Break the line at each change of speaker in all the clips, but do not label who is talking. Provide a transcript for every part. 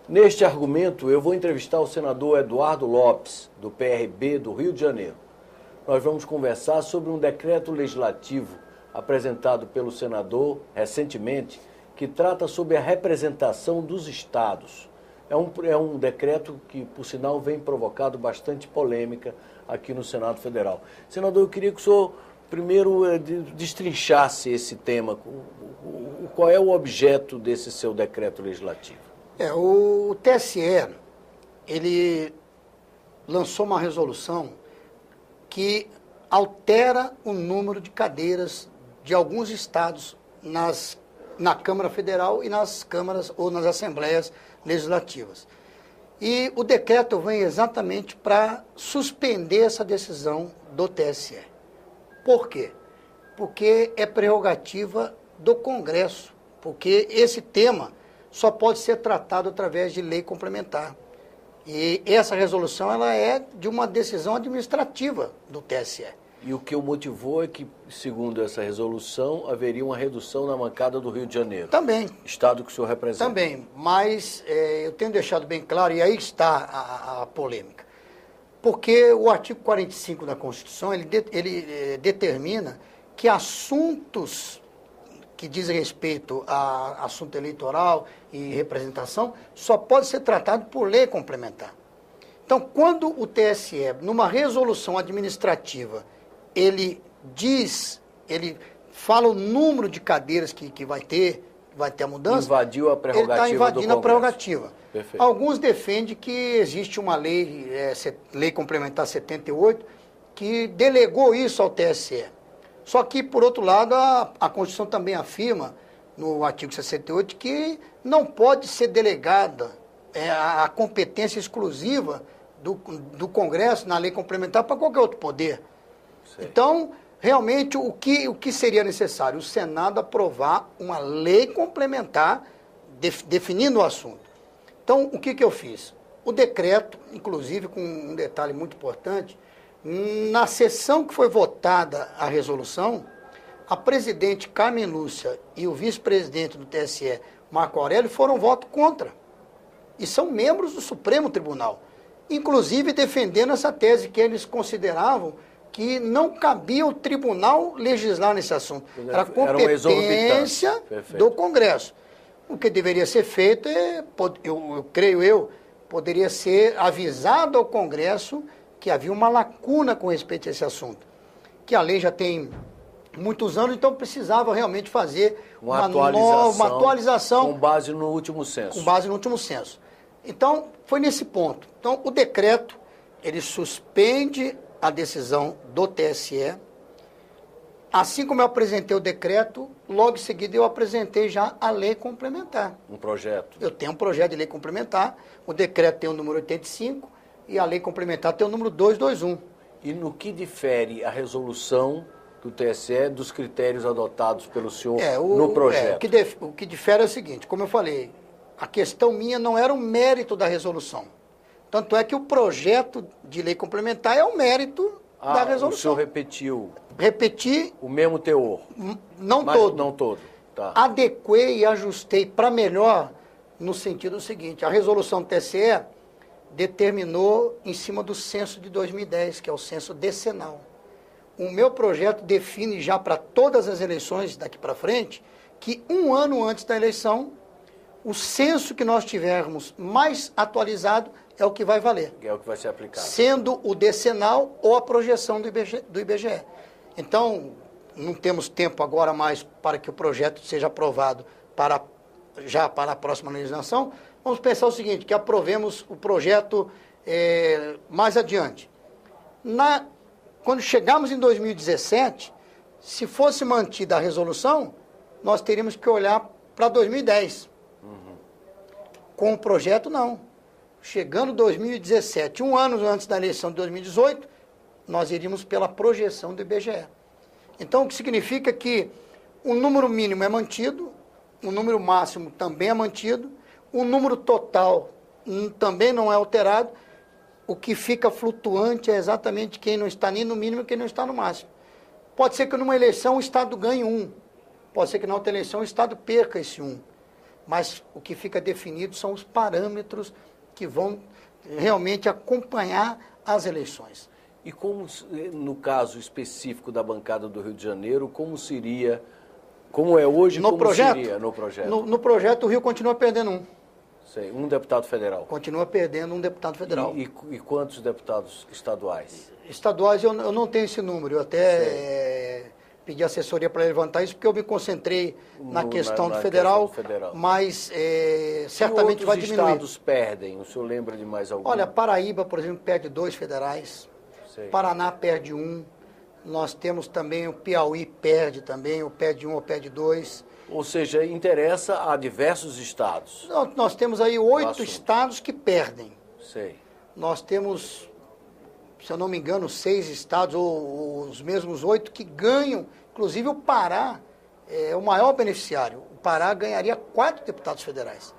Neste argumento, eu vou entrevistar o senador Eduardo Lopes, do PRB do Rio de Janeiro. Nós vamos conversar sobre um decreto legislativo apresentado pelo senador recentemente, que trata sobre a representação dos estados. É um decreto que, por sinal, vem provocado bastante polêmica aqui no Senado Federal. Senador, eu queria que o senhor primeiro destrinchasse esse tema. Qual é o objeto desse seu decreto legislativo?
O TSE, ele lançou uma resolução que altera o número de cadeiras de alguns estados na Câmara Federal e nas câmaras ou nas assembleias legislativas. E o decreto vem exatamente para suspender essa decisão do TSE. Por quê? Porque é prerrogativa do Congresso, porque esse tema só pode ser tratado através de lei complementar. E essa resolução ela é de uma decisão administrativa do TSE.
E o que o motivou é que, segundo essa resolução, haveria uma redução na bancada do Rio de Janeiro.
Também.
Estado que o senhor representa.
Também, mas eu tenho deixado bem claro, e aí está a polêmica, porque o artigo 45 da Constituição, ele determina que assuntos que dizem respeito a assunto eleitoral e representação só pode ser tratado por lei complementar. Então, quando o TSE, numa resolução administrativa, ele fala o número de cadeiras que vai ter a mudança.
Invadiu a prerrogativa.
Ele está invadindo a prerrogativa.
Perfeito.
Alguns defendem que existe uma lei, lei complementar 78, que delegou isso ao TSE. Só que, por outro lado, a Constituição também afirma, no artigo 68, que não pode ser delegada a competência exclusiva do Congresso na lei complementar para qualquer outro poder. Sei. Então, realmente, o que seria necessário? O Senado aprovar uma lei complementar definindo o assunto. Então, o que eu fiz? O decreto, inclusive com um detalhe muito importante, na sessão que foi votada a resolução, a presidente Carmen Lúcia e o vice-presidente do TSE, Marco Aurélio, foram voto contra. E são membros do Supremo Tribunal. Inclusive defendendo essa tese que eles consideravam que não cabia o tribunal legislar nesse assunto. Era competência do Congresso. O que deveria ser feito, poderia ser avisado ao Congresso que havia uma lacuna com respeito a esse assunto. Que a lei já tem muitos anos, então precisava realmente fazer uma atualização.
Com base no último censo.
Com base no último censo. Então, foi nesse ponto. Então, o decreto, ele suspende a decisão do TSE. Assim como eu apresentei o decreto, logo em seguida eu apresentei já a lei complementar.
Um projeto.
Eu tenho um projeto de lei complementar, o decreto tem o número 85 e a lei complementar tem o número 221.
E no que difere a resolução do TSE dos critérios adotados pelo senhor no projeto?
O que difere é o seguinte, como eu falei, a questão minha não era o mérito da resolução. Tanto é que o projeto de lei complementar é o mérito da resolução.
O senhor repetiu.
Repeti.
O mesmo teor.
Não todo.
Não todo. Tá.
Adequei e ajustei para melhor no sentido seguinte. A resolução do TSE determinou em cima do censo de 2010, que é o censo decenal. O meu projeto define já para todas as eleições daqui para frente que um ano antes da eleição, o censo que nós tivermos mais atualizado é o que vai valer.
É o que vai ser aplicado.
Sendo o decenal ou a projeção do IBGE. Então, não temos tempo agora mais para que o projeto seja aprovado já para a próxima legislação. Vamos pensar o seguinte, que aprovemos o projeto mais adiante. Quando chegarmos em 2017, se fosse mantida a resolução, nós teríamos que olhar para 2010. Com o projeto, não. Chegando 2017, um ano antes da eleição de 2018, nós iríamos pela projeção do IBGE. Então, o que significa que o número mínimo é mantido, o número máximo também é mantido, o número total também não é alterado, o que fica flutuante é exatamente quem não está nem no mínimo e quem não está no máximo. Pode ser que numa eleição o Estado ganhe 1, pode ser que na outra eleição o Estado perca esse 1. mas o que fica definido são os parâmetros que vão realmente acompanhar as eleições.
E como, no caso específico da bancada do Rio de Janeiro, como seria, como é hoje,
no
como
projeto,
seria no projeto?
No projeto, o Rio continua perdendo um.
Sei, um deputado federal.
Continua perdendo um deputado federal.
E quantos deputados estaduais?
Estaduais eu não tenho esse número, eu até pedi assessoria para levantar isso, porque eu me concentrei na questão do federal, mas certamente vai diminuir.
Quantos estados perdem? O senhor lembra de mais algum?
Olha, Paraíba, por exemplo, perde 2 federais,
Sei.
Paraná perde 1, nós temos também o Piauí perde também, ou perde 1 ou perde 2.
Ou seja, interessa a diversos estados.
Nós temos aí 8 estados que perdem.
Sei.
Nós temos, se eu não me engano, 6 estados, ou os mesmos 8, que ganham. Inclusive o Pará é o maior beneficiário. O Pará ganharia 4 deputados federais.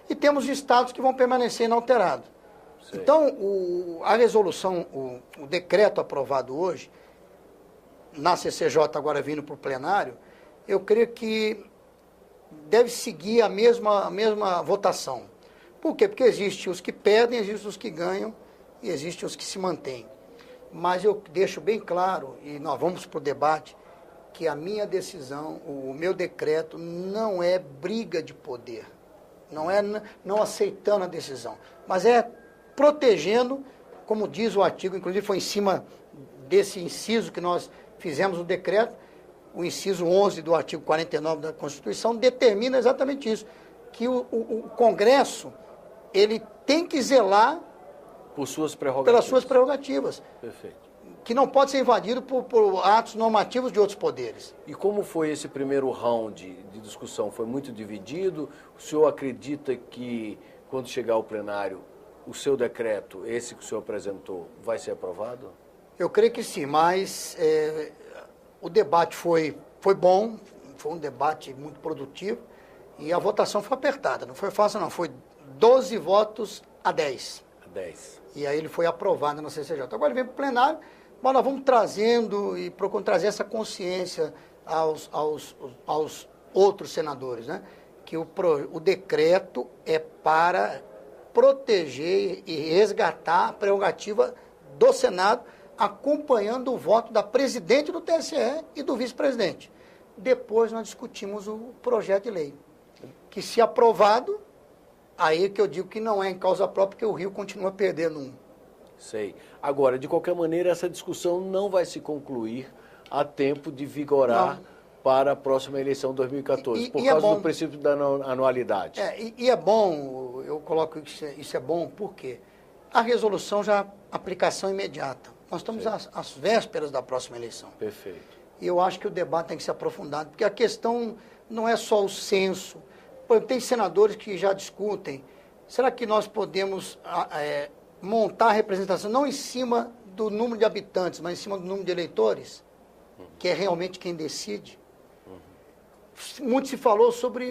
E temos estados que vão permanecer inalterados. Sei. Então, a resolução, o decreto aprovado hoje, na CCJ agora vindo para o plenário, eu creio que deve seguir a mesma votação. Por quê? Porque existem os que perdem, existem os que ganham e existem os que se mantêm. Mas eu deixo bem claro, e nós vamos para o debate, que a minha decisão, o meu decreto, não é briga de poder. Não é não aceitando a decisão, mas é protegendo, como diz o artigo, inclusive foi em cima desse inciso que nós fizemos o decreto, o inciso 11 do artigo 49 da Constituição determina exatamente isso, que o Congresso, ele tem que zelar pelas suas prerrogativas.
Perfeito.
Que não pode ser invadido por atos normativos de outros poderes.
E como foi esse primeiro round de discussão? Foi muito dividido? O senhor acredita que, quando chegar ao plenário, o seu decreto, esse que o senhor apresentou, vai ser aprovado?
Eu creio que sim, mas o debate foi bom, foi um debate muito produtivo e a votação foi apertada, não foi fácil não, foi 12 votos a 10.
A 10.
E aí ele foi aprovado na CCJ. Agora ele vem para o plenário, mas nós vamos trazendo e procurando trazer essa consciência aos outros senadores, né? Que o decreto é para proteger e resgatar a prerrogativa do Senado, acompanhando o voto da presidente do TSE e do vice-presidente. Depois nós discutimos o projeto de lei, que se aprovado, aí que eu digo que não é em causa própria, porque o Rio continua perdendo um.
Sei. Agora, de qualquer maneira, essa discussão não vai se concluir a tempo de vigorar para a próxima eleição de 2014, por causa do princípio da anualidade.
E é bom, eu coloco isso é bom, porque a resolução já aplicação imediata. Nós estamos às vésperas da próxima eleição.
Perfeito.
E eu acho que o debate tem que ser aprofundado, porque a questão não é só o censo. Tem senadores que já discutem. Será que nós podemos montar a representação não em cima do número de habitantes, mas em cima do número de eleitores, que é realmente quem decide? Muito se falou sobre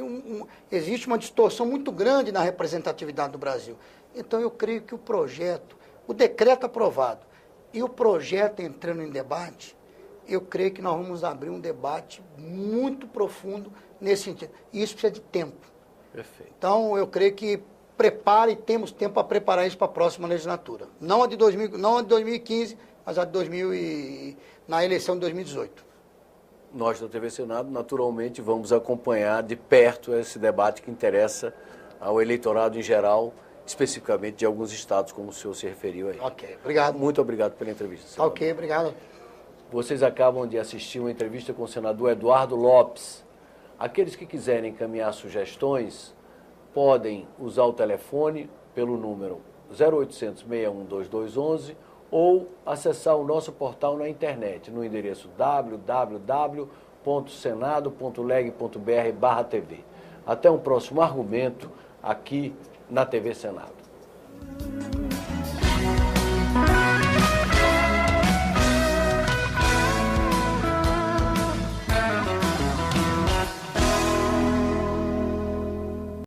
existe uma distorção muito grande na representatividade do Brasil. Então eu creio que o decreto aprovado e o projeto entrando em debate, eu creio que nós vamos abrir um debate muito profundo nesse sentido. E isso precisa de tempo.
Perfeito.
Então eu creio que temos tempo para preparar isso para a próxima legislatura. Não a de 2015, mas a de na eleição de 2018.
Nós da TV Senado, naturalmente, vamos acompanhar de perto esse debate que interessa ao eleitorado em geral, especificamente de alguns estados, como o senhor se referiu aí.
Ok, obrigado.
Muito obrigado pela entrevista, senador.
Ok, obrigado.
Vocês acabam de assistir uma entrevista com o senador Eduardo Lopes. Aqueles que quiserem encaminhar sugestões, podem usar o telefone pelo número 0800 61 2211 ou acessar o nosso portal na internet, no endereço www.senado.leg.br/TV. Até um próximo argumento aqui na TV Senado.